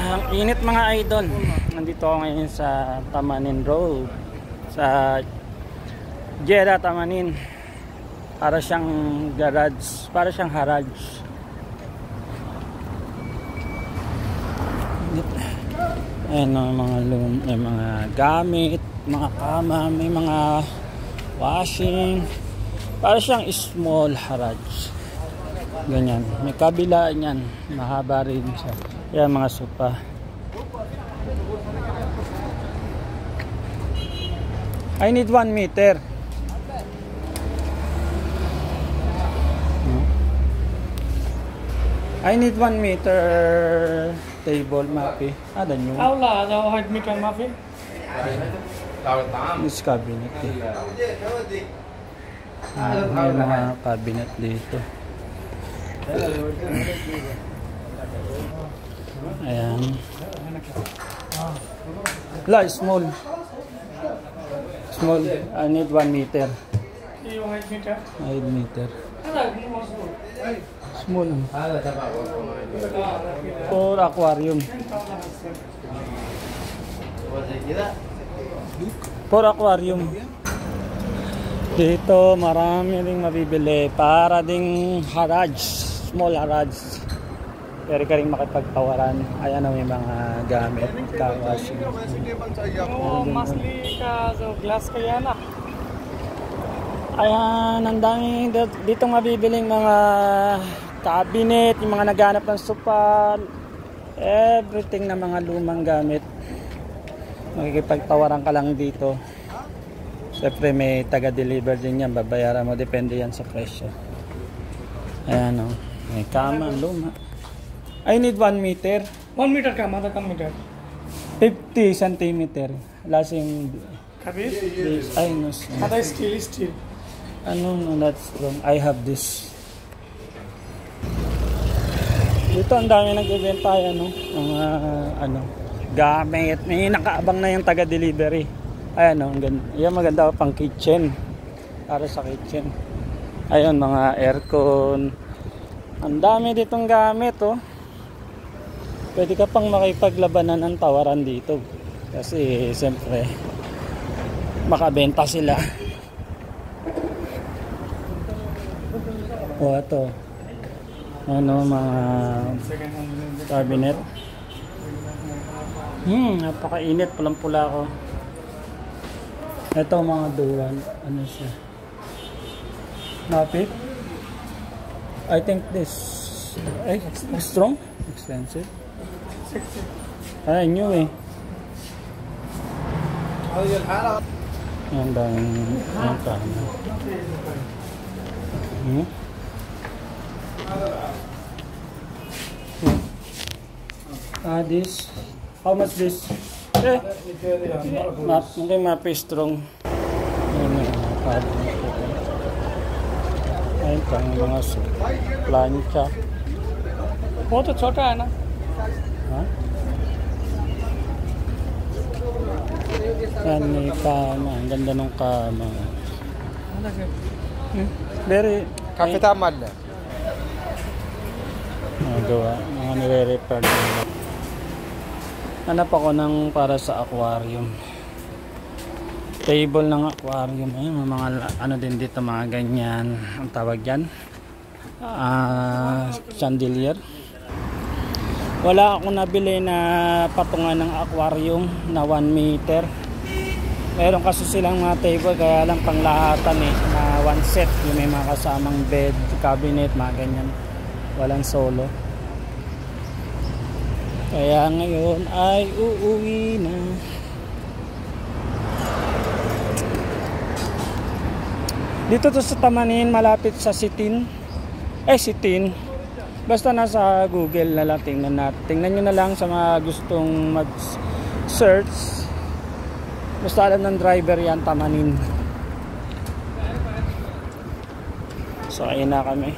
Ang init mga idol. Nandito ako ngayon sa Tamanin Road. Sa Jeddah Tamanin. Para siyang garage. Para siyang garage. Ayan o, may mga gamit, mga kama, may mga washing. Para siyang small garage. Ganyan. May kabila niyan. Mahaba rin siya. Yan mga sopa. I need 1 meter. I need 1 meter table mapi. Ada nyo? Aula, ada 1 meter mapi. This cabinet. May mga cabinet dito. Ayan. La, small. Small. I need 1 meter. 1 meter. 1 meter. Small. For aquarium. For aquarium. Dito marami ring mabibili para ding garage. Small garage. Pwede ka rin makipagtawaran. Ayan na may mga gamit. Ka-washing. Oh, masli ka so glass kaya na. Ayan, ang dami dito mabibiling mga cabinet, yung mga naghanap ng sopa, everything na mga lumang gamit. Makikipagtawaran ka lang dito. Siyempre may taga-deliver din yan, babayaran mo, depende yan sa presyo. Ayan o, may kama, luma. I need 1 meter. 1 meter ka, mata kam meter. 50 centimeter. Lasing... Kabis? Ay, no. Mata steel. Ano, no, that's wrong. I have this. Dito ang dami nag-event tayo, no? Mga, gamit. May nakaabang na yung taga-delivery. Ayan, no, yan maganda pang kitchen. Para sa kitchen. Ayun, mga aircon. Ang dami ditong gamit, oh. Pwede ka pang makipaglabanan ng tawaran dito. Kasi, siyempre, makabenta sila. O, ito. Ano, mga cabinet. Napakainit. Pulang-pula ako. Ito, mga duwan. Ano siya? Napit? I think this... Ay, strong? Expensive? Ay, new eh. Ang daming kama. This. How much this? Mungkin mapi strong. Ayun pang mga plancha. बहुत छोटा है ना. Yan, may kama. Ang ganda ng kama. Very... Kafe tamal na. Gawa. Mga nire-repair nila. Hanap ako ng para sa aquarium. Table ng aquarium. Ayun, mga ano din dito, mga ganyan. Ang tawag yan? Chandelier. Wala akong nabili na patungan ng aquarium na 1 meter. Meron kasi silang mga table, kaya lang panglahatan eh, na 1 set. Yung may mga kasamang bed, cabinet, mga ganyan. Walang solo. Kaya ngayon ay uuwi na. Dito to sa Tamanin, malapit sa Sitin. Sitin. Basta nasa Google na lang, tingnan natin. Tingnan nyo na lang sa mga gustong mag-search. Basta alam ng driver yan, Tamanin. So ayun na kami.